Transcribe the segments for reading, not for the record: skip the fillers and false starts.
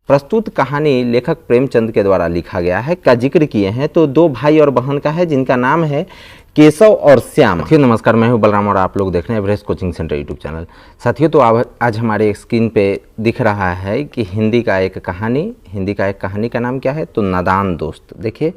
प्रस्तुत कहानी लेखक प्रेमचंद के द्वारा लिखा गया है का जिक्र किए हैं तो दो भाई और बहन का है जिनका नाम है केशव और श्याम। साथियों नमस्कार, मैं हूं बलराम और आप लोग देख रहे हैं Everest coaching centre YouTube channel. साथियों तो आज हमारे स्क्रीन पे दिख रहा है कि हिंदी का एक कहानी का नाम क्या है तो नादान दोस्त। देखिए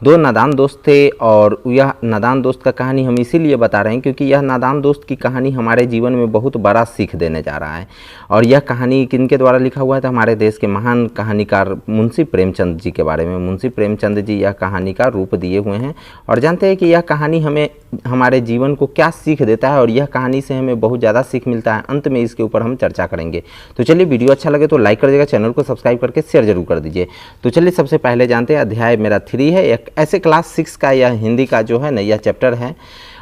दो नादान दोस्त थे और यह नादान दोस्त का कहानी हम इसीलिए बता रहे हैं क्योंकि यह नादान दोस्त की कहानी हमारे जीवन में बहुत बड़ा सीख देने जा रहा है। और यह कहानी किनके द्वारा लिखा हुआ है तो हमारे देश के महान कहानीकार मुंशी प्रेमचंद जी के बारे में। मुंशी प्रेमचंद जी यह कहानी का रूप दिए हुए हैं और जानते हैं कि यह कहानी हमें हमारे जीवन को क्या सीख देता है और यह कहानी से हमें बहुत ज़्यादा सीख मिलता है। अंत में इसके ऊपर हम चर्चा करेंगे। तो चलिए वीडियो अच्छा लगे तो लाइक कर दीजिएगा, चैनल को सब्सक्राइब करके शेयर जरूर कर दीजिए। तो चलिए सबसे पहले जानते हैं अध्याय मेरा 3 है। एक ऐसे क्लास 6 का यह हिंदी का जो है ना यह चैप्टर है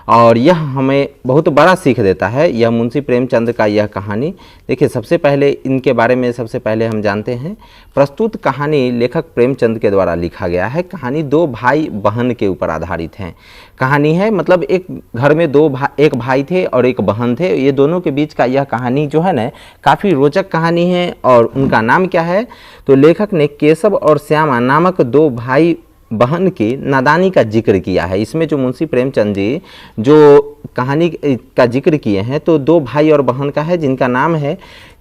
और यह हमें बहुत बड़ा सीख देता है। यह मुंशी प्रेमचंद का यह कहानी देखिए सबसे पहले इनके बारे में हम जानते हैं। प्रस्तुत कहानी लेखक प्रेमचंद के द्वारा लिखा गया है। कहानी दो भाई बहन के ऊपर आधारित है। कहानी है मतलब एक घर में एक भाई थे और एक बहन थे। ये दोनों के बीच का यह कहानी जो है ना काफ़ी रोचक कहानी है और उनका नाम क्या है तो लेखक ने केशव और श्यामा नामक दो भाई बहन की नादानी का जिक्र किया है। इसमें जो मुंशी प्रेमचंद जी जो कहानी का जिक्र किए हैं तो दो भाई और बहन का है जिनका नाम है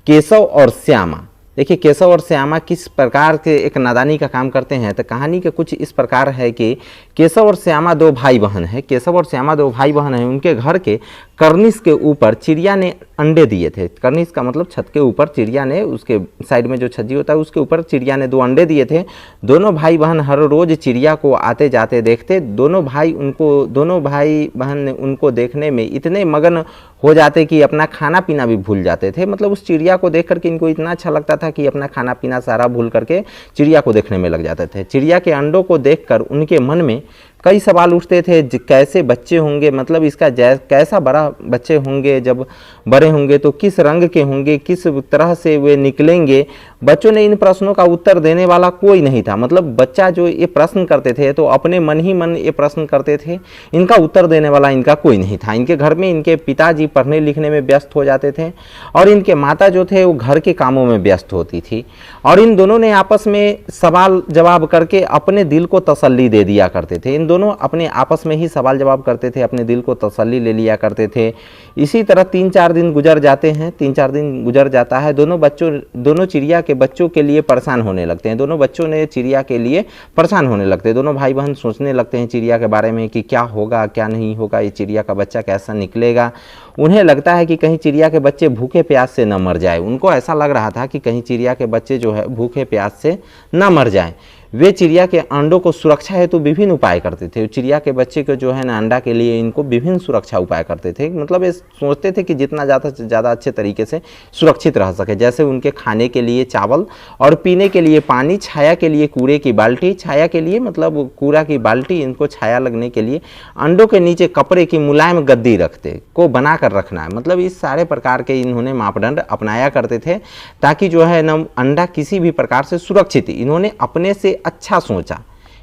केशव और श्यामा। देखिए केशव और श्यामा किस प्रकार के एक नादानी का काम करते हैं तो कहानी के कुछ इस प्रकार है कि केशव और श्यामा दो भाई बहन हैं। केशव और श्यामा दो भाई बहन हैं। उनके घर के कर्निस के ऊपर चिड़िया ने अंडे दिए थे। कर्निस का मतलब छत के ऊपर चिड़िया ने, उसके साइड में जो छज्जी होता है उसके ऊपर चिड़िया ने 2 अंडे दिए थे। दोनों भाई बहन हर रोज़ चिड़िया को आते जाते देखते। दोनों भाई बहन उनको देखने में इतने मगन हो जाते कि अपना खाना पीना भी भूल जाते थे। मतलब उस चिड़िया को देख करके इनको इतना अच्छा लगता था कि अपना खाना पीना सारा भूल करके चिड़िया को देखने में लग जाते थे। चिड़िया के अंडों को देखकर उनके मन में कई सवाल उठते थे। कैसे बच्चे होंगे, मतलब इसका कैसा बड़ा बच्चे होंगे, जब बड़े होंगे तो किस रंग के होंगे, किस तरह से वे निकलेंगे। बच्चों ने इन प्रश्नों का उत्तर देने वाला कोई नहीं था। मतलब बच्चा जो ये प्रश्न करते थे तो अपने मन ही मन ये प्रश्न करते थे, इनका उत्तर देने वाला इनका कोई नहीं था। इनके घर में इनके पिताजी पढ़ने लिखने में व्यस्त हो जाते थे और इनके माता जो थे वो घर के कामों में व्यस्त होती थी। और इन दोनों ने आपस में सवाल जवाब करके अपने दिल को तसल्ली दे दिया करते थे। इन दोनों अपने आपस में ही सवाल जवाब करते थे, अपने दिल को तसल्ली ले लिया करते थे। इसी तरह 3-4 दिन गुजर जाते हैं। 3-4 दिन गुजर जाता है। दोनों चिड़िया के बच्चों के लिए परेशान होने लगते हैं। दोनों बच्चों ने चिड़िया के लिए परेशान होने लगते हैं। दोनों भाई बहन सोचने लगते हैं चिड़िया के बारे में कि क्या होगा क्या नहीं होगा, ये चिड़िया का बच्चा कैसा निकलेगा। उन्हें लगता है कि कहीं चिड़िया के बच्चे भूखे प्यास से न मर जाए। उनको ऐसा लग रहा था कि कहीं चिड़िया के बच्चे जो है भूखे प्यास से न मर जाए। वे चिड़िया के अंडों को सुरक्षा हेतु विभिन्न उपाय करते थे। चिड़िया के बच्चे को जो है ना अंडा के लिए इनको विभिन्न सुरक्षा उपाय करते थे। मतलब ये सोचते थे कि जितना ज़्यादा से ज़्यादा अच्छे तरीके से सुरक्षित रह सके। जैसे उनके खाने के लिए चावल और पीने के लिए पानी, छाया के लिए कूड़े की बाल्टी, छाया के लिए मतलब कूड़ा की बाल्टी, इनको छाया लगने के लिए अंडों के नीचे कपड़े की मुलायम गद्दी को बना कर रखना है। मतलब इस सारे प्रकार के इन्होंने मापदंड अपनाया करते थे ताकि जो है ना अंडा किसी भी प्रकार से सुरक्षित। इन्होंने अपने से अच्छा सोचा।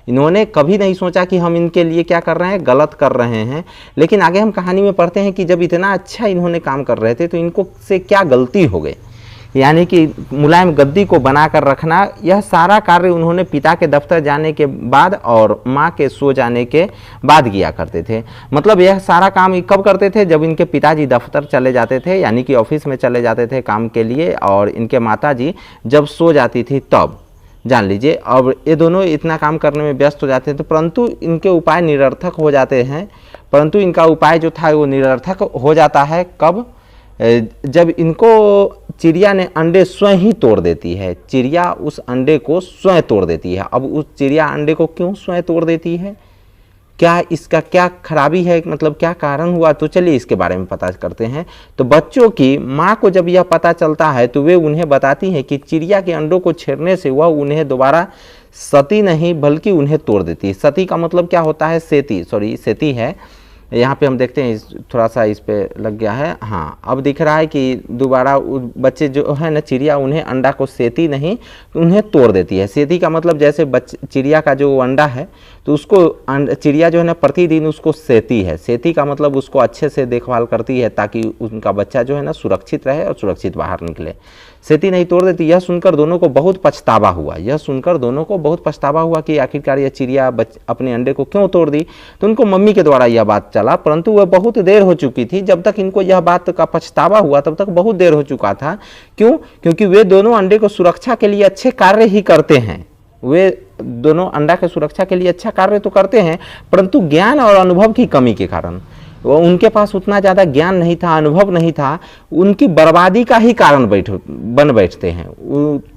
इन्होंने कभी नहीं सोचा कि हम इनके लिए क्या कर रहे हैं, गलत कर रहे हैं। लेकिन आगे हम कहानी में पढ़ते हैं कि जब इतना अच्छा इन्होंने काम कर रहे थे तो इनको से क्या गलती हो गई। यानी कि मुलायम गद्दी को बनाकर रखना, यह सारा कार्य उन्होंने पिता के दफ्तर जाने के बाद और माँ के सो जाने के बाद किया करते थे। मतलब यह सारा काम कब करते थे, जब इनके पिताजी दफ्तर चले जाते थे यानी कि ऑफिस में चले जाते थे काम के लिए और इनके माताजी जब सो जाती थी तब। जान लीजिए अब ये दोनों इतना काम करने में व्यस्त हो जाते हैं तो परंतु इनके उपाय निरर्थक हो जाते हैं। परंतु इनका उपाय जो था वो निरर्थक हो जाता है कब, जब इनको चिड़िया ने अंडे स्वयं ही तोड़ देती है। चिड़िया उस अंडे को स्वयं तोड़ देती है। अब उस चिड़िया अंडे को क्यों स्वयं तोड़ देती है, क्या इसका क्या खराबी है, मतलब क्या कारण हुआ, तो चलिए इसके बारे में पता करते हैं। तो बच्चों की माँ को जब यह पता चलता है तो वे उन्हें बताती हैं कि चिड़िया के अंडों को छेड़ने से वह उन्हें दोबारा सती नहीं बल्कि उन्हें तोड़ देती है। सती का मतलब क्या होता है, सेती है। यहाँ पे हम देखते हैं थोड़ा सा इस पे लग गया है। हाँ अब दिख रहा है कि दोबारा बच्चे जो है ना चिड़िया उन्हें अंडा को सेती नहीं उन्हें तोड़ देती है। सेती का मतलब जैसे चिड़िया का जो अंडा है तो उसको चिड़िया जो है ना प्रतिदिन उसको सेती है। सेती का मतलब उसको अच्छे से देखभाल करती है ताकि उनका बच्चा जो है ना सुरक्षित रहे और सुरक्षित बाहर निकले। सेती नहीं तोड़ देती। यह सुनकर दोनों को बहुत पछतावा हुआ, यह सुनकर दोनों को बहुत पछतावा हुआ कि आखिरकार यह चिड़िया अपने अंडे को क्यों तोड़ दी। तो उनको मम्मी के द्वारा यह बात चला, परंतु वह बहुत देर हो चुकी थी। जब तक इनको यह बात का पछतावा हुआ तब तक बहुत देर हो चुका था। क्यों? क्योंकि वे दोनों अंडे को सुरक्षा के लिए अच्छे कार्य ही करते हैं, वे दोनों अंडा के सुरक्षा के लिए अच्छा कार्य तो करते हैं, परंतु ज्ञान और अनुभव की कमी के कारण, वो उनके पास उतना ज़्यादा ज्ञान नहीं था, अनुभव नहीं था, उनकी बर्बादी का ही कारण बन बैठते हैं।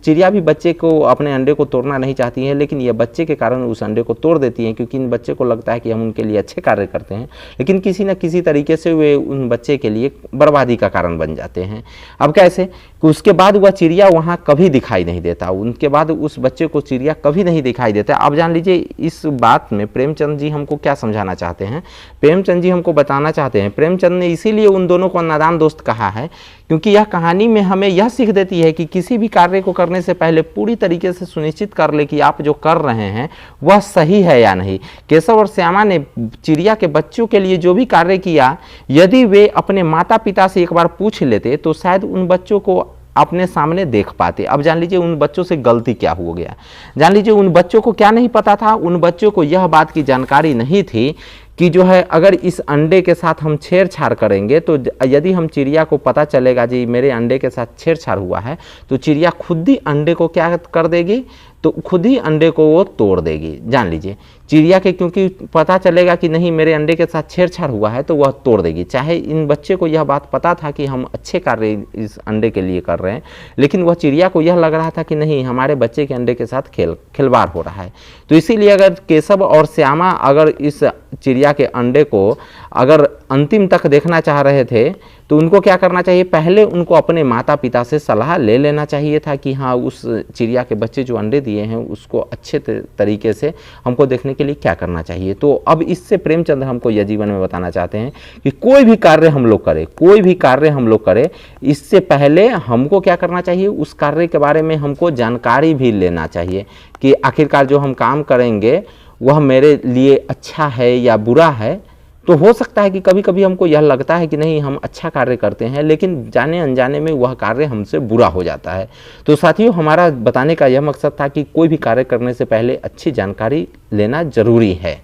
चिड़िया भी बच्चे को, अपने अंडे को तोड़ना नहीं चाहती है, लेकिन यह बच्चे के कारण उस अंडे को तोड़ देती हैं, क्योंकि इन बच्चे को लगता है कि हम उनके लिए अच्छे कार्य करते हैं, लेकिन किसी न किसी तरीके से वे उन बच्चे के लिए बर्बादी का कारण बन जाते हैं। अब कैसे कि उसके बाद वह चिड़िया वहाँ कभी दिखाई नहीं देता, उनके बाद उस बच्चे को चिड़िया कभी नहीं दिखाई देता। अब जान लीजिए इस बात में प्रेमचंद जी हमको क्या समझाना चाहते हैं। प्रेमचंद जी हमको बताना चाहते हैं, प्रेमचंद ने इसीलिए उन दोनों को नादान दोस्त कहा है, क्योंकि यह कहानी में हमें यह सीख देती है कि किसी भी कार्य को करने से पहले पूरी तरीके से सुनिश्चित कर ले कि आप जो कर रहे हैं वह सही है या नहीं। केशव और श्यामा ने चिड़िया के बच्चों के लिए जो भी कार्य किया, यदि वे अपने माता पिता से एक बार पूछ लेते तो शायद उन बच्चों को अपने सामने देख पाते। अब जान लीजिए उन बच्चों से गलती क्या हो गया। जान लीजिए उन बच्चों को क्या नहीं पता था, उन बच्चों को यह बात की जानकारी नहीं थी कि जो है अगर इस अंडे के साथ हम छेड़छाड़ करेंगे तो यदि हम चिड़िया को पता चलेगा जी मेरे अंडे के साथ छेड़छाड़ हुआ है, तो चिड़िया खुद ही अंडे को क्या कर देगी, तो खुद ही अंडे को वो तोड़ देगी। जान लीजिए चिड़िया के क्योंकि पता चलेगा कि नहीं मेरे अंडे के साथ छेड़छाड़ हुआ है तो वह तोड़ देगी। चाहे इन बच्चे को यह बात पता था कि हम अच्छे कार्य इस अंडे के लिए कर रहे हैं, लेकिन वह चिड़िया को यह लग रहा था कि नहीं हमारे बच्चे के अंडे के साथ खिलवाड़ हो रहा है। तो इसीलिए अगर केशव और श्यामा अगर इस चिड़िया के अंडे को अगर अंतिम तक देखना चाह रहे थे तो उनको क्या करना चाहिए, पहले उनको अपने माता पिता से सलाह ले लेना चाहिए था कि हाँ उस चिड़िया के बच्चे जो अंडे दिए हैं उसको अच्छे तरीके से हमको देखने के लिए क्या करना चाहिए। तो अब इससे प्रेमचंद हमको यह जीवन में बताना चाहते हैं कि कोई भी कार्य हम लोग करें, कोई भी कार्य हम लोग करें, इससे पहले हमको क्या करना चाहिए, उस कार्य के बारे में हमको जानकारी भी लेना चाहिए कि आखिरकार जो हम काम करेंगे वह मेरे लिए अच्छा है या बुरा है। तो हो सकता है कि कभी कभी हमको यह लगता है कि नहीं हम अच्छा कार्य करते हैं, लेकिन जाने अनजाने में वह कार्य हमसे बुरा हो जाता है। तो साथियों हमारा बताने का यह मकसद था कि कोई भी कार्य करने से पहले अच्छी जानकारी लेना जरूरी है।